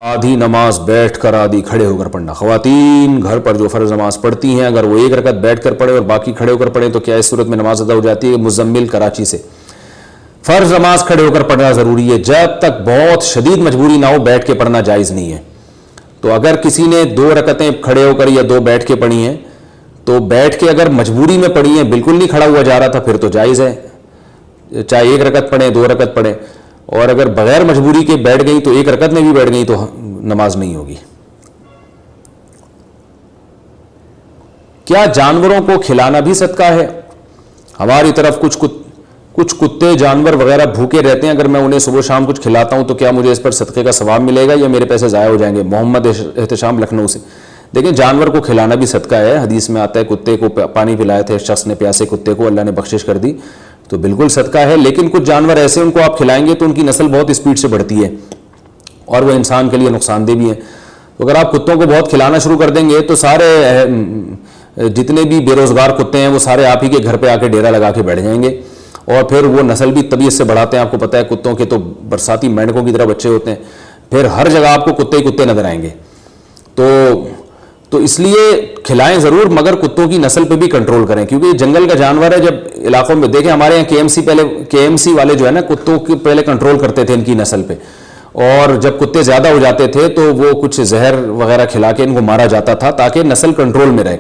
آدھی نماز بیٹھ کر آدھی کھڑے ہو کر پڑھنا. خواتین گھر پر جو فرض نماز پڑھتی ہیں اگر وہ ایک رکعت بیٹھ کر پڑھے اور باقی کھڑے ہو کر پڑھیں تو کیا اس صورت میں نماز ادا ہو جاتی ہے؟ مزمل کراچی سے. فرض نماز کھڑے ہو کر پڑھنا ضروری ہے، جب تک بہت شدید مجبوری نہ ہو بیٹھ کے پڑھنا جائز نہیں ہے. تو اگر کسی نے 2 رکعتیں کھڑے ہو کر یا 2 بیٹھ کے پڑھی ہیں تو بیٹھ کے اگر مجبوری میں پڑھی ہیں، بالکل نہیں کھڑا ہوا جا رہا تھا، پھر تو جائز ہے، چاہے 1 رکعت پڑھیں 2 رکعت پڑھیں. اور اگر بغیر مجبوری کے بیٹھ گئیں تو 1 رکعت میں بھی بیٹھ گئیں تو نماز نہیں ہوگی. کیا جانوروں کو کھلانا بھی صدقہ ہے؟ ہماری طرف کچھ کتے جانور وغیرہ بھوکے رہتے ہیں، اگر میں انہیں صبح شام کچھ کھلاتا ہوں تو کیا مجھے اس پر صدقے کا ثواب ملے گا یا میرے پیسے ضائع ہو جائیں گے؟ محمد احتشام لکھنؤ سے. دیکھیں جانور کو کھلانا بھی صدقہ ہے، حدیث میں آتا ہے کتے کو پانی پلایا تھے شخص نے، پیاسے کتے کو اللہ نے بخشش کر دی، تو بالکل صدقہ ہے. لیکن کچھ جانور ایسے ان کو آپ کھلائیں گے تو ان کی نسل بہت اسپیڈ سے بڑھتی ہے اور وہ انسان کے لیے نقصان دہ بھی ہیں. تو اگر آپ کتوں کو بہت کھلانا شروع کر دیں گے تو سارے جتنے بھی بے روزگار کتے ہیں وہ سارے آپ ہی کے گھر پہ آ کے ڈیرا لگا کے بیٹھ جائیں گے، اور پھر وہ نسل بھی طبیعت سے بڑھاتے ہیں. آپ کو پتہ ہے کتوں کے تو برساتی مینڈکوں کی طرح بچے ہوتے ہیں، پھر ہر جگہ آپ کو کتے ہی کتے نظر آئیں گے. تو اس لیے کھلائیں ضرور، مگر کتوں کی نسل پہ بھی کنٹرول کریں، کیونکہ یہ جنگل کا جانور ہے. جب علاقوں میں دیکھیں ہمارے یہاں کے ایم سی والے جو ہے نا کتوں کی پہلے کنٹرول کرتے تھے ان کی نسل پہ، اور جب کتے زیادہ ہو جاتے تھے تو وہ کچھ زہر وغیرہ کھلا کے ان کو مارا جاتا تھا تاکہ نسل کنٹرول میں رہے.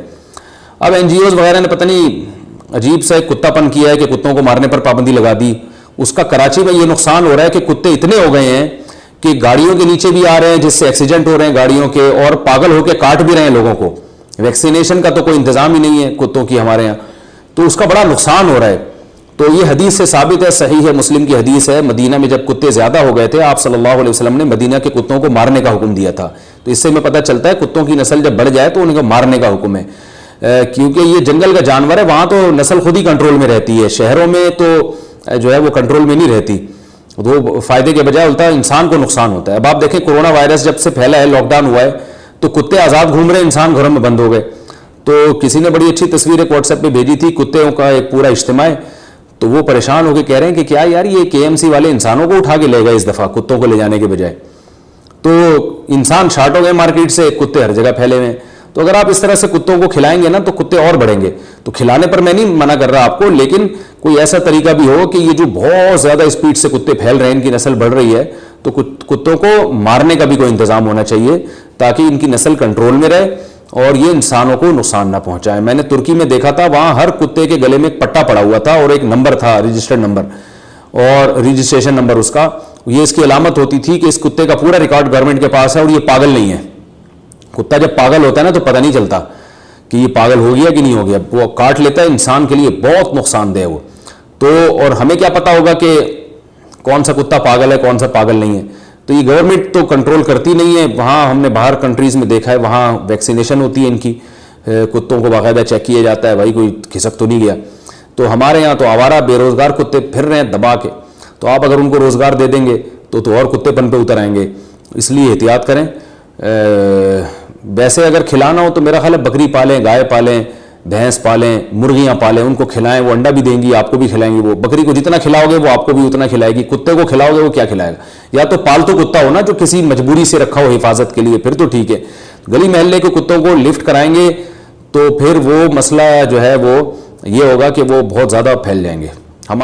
اب NGOز وغیرہ نے پتہ نہیں عجیب سا ایک کتا پن کیا ہے کہ کتوں کو مارنے پر پابندی لگا دی. اس کا کراچی میں یہ نقصان ہو رہا ہے کہ کتے اتنے ہو گئے ہیں کہ گاڑیوں کے نیچے بھی آ رہے ہیں جس سے ایکسیڈنٹ ہو رہے ہیں گاڑیوں کے، اور پاگل ہو کے کاٹ بھی رہے ہیں لوگوں کو. ویکسینیشن کا تو کوئی انتظام ہی نہیں ہے کتوں کی ہمارے یہاں، تو اس کا بڑا نقصان ہو رہا ہے. تو یہ حدیث سے ثابت ہے، صحیح ہے، مسلم کی حدیث ہے، مدینہ میں جب کتے زیادہ ہو گئے تھے آپ صلی اللہ علیہ وسلم نے مدینہ کے کتوں کو مارنے کا حکم دیا تھا. تو اس سے ہمیں پتہ چلتا ہے کتوں کی نسل جب بڑھ جائے تو ان کو مارنے کا حکم ہے، کیونکہ یہ جنگل کا جانور ہے، وہاں تو نسل خود ہی کنٹرول میں رہتی ہے. شہروں میں تو جو ہے وہ کنٹرول میں نہیں رہتی، وہ فائدے کے بجائے الٹا انسان کو نقصان ہوتا ہے. اب آپ دیکھیں کورونا وائرس جب سے پھیلا ہے، لاک ڈاؤن ہوا ہے، تو کتے آزاد گھوم رہے ہیں، انسان گھروں میں بند ہو گئے. تو کسی نے بڑی اچھی تصویر ایک واٹس ایپ پہ بھیجی تھی، کتوں کا ایک پورا اجتماع ہے، تو وہ پریشان ہو کے کہہ رہے ہیں کہ کیا یار یہ KMC والے انسانوں کو اٹھا کے لے گئے اس دفعہ کتوں کو لے جانے کے بجائے. تو انسان شارٹ ہو گئے مارکیٹ سے، کتے ہر جگہ پھیلے ہوئے ہیں. تو اگر آپ اس طرح سے کتوں کو کھلائیں گے نا تو کتے اور بڑھیں گے. تو کھلانے پر میں نہیں منع کر رہا آپ کو، لیکن کوئی ایسا طریقہ بھی ہو کہ یہ جو بہت زیادہ اسپیڈ سے کتے پھیل رہے ہیں، ان کی نسل بڑھ رہی ہے، تو کتوں کو مارنے کا بھی کوئی انتظام ہونا چاہیے تاکہ ان کی نسل کنٹرول میں رہے اور یہ انسانوں کو نقصان نہ پہنچائے. میں نے ترکی میں دیکھا تھا، وہاں ہر کتے کے گلے میں ایک پٹا پڑا ہوا تھا اور ایک نمبر تھا، رجسٹرڈ نمبر اور رجسٹریشن نمبر اس کا. یہ اس کی علامت ہوتی تھی کہ اس کتے کا پورا ریکارڈ گورنمنٹ کے پاس ہے اور یہ پاگل نہیں ہے. کتا جب پاگل ہوتا ہے نا تو پتہ نہیں چلتا کہ یہ پاگل ہو گیا کہ نہیں ہو گیا، وہ کاٹ لیتا ہے، انسان کے لیے بہت نقصان دہ ہے وہ. تو اور ہمیں کیا پتا ہوگا کہ کون سا کتا پاگل ہے کون سا پاگل نہیں ہے؟ تو یہ گورنمنٹ تو کنٹرول کرتی نہیں ہے. وہاں ہم نے باہر کنٹریز میں دیکھا ہے، وہاں ویکسینیشن ہوتی ہے ان کی، کتوں کو باقاعدہ چیک کیا جاتا ہے بھائی کوئی کھسک تو نہیں گیا. تو ہمارے یہاں تو آوارہ بے روزگار کتے پھر رہے ہیں دبا کے، تو آپ اگر ان کو روزگار دے دیں گے تو اور کتے پن پہ اتر آئیں گے. اس لیے احتیاط کریں. ویسے اگر کھلانا ہو تو میرا خیال ہے بکری پالیں، گائے پالیں، بھینس پالیں، مرغیاں پالیں، ان کو کھلائیں، وہ انڈا بھی دیں گی، آپ کو بھی کھلائیں گی. وہ بکری کو جتنا کھلاؤ گے وہ آپ کو بھی اتنا کھلائے گی. کتے کو کھلاؤ گے وہ کیا کھلائے گا؟ یا تو پالتو کتا ہو نا جو کسی مجبوری سے رکھا ہو حفاظت کے لیے، پھر تو ٹھیک ہے. گلی محلے کے کتوں کو لفٹ کرائیں گے تو پھر وہ مسئلہ جو ہے وہ یہ ہوگا کہ وہ بہت زیادہ پھیل جائیں گے.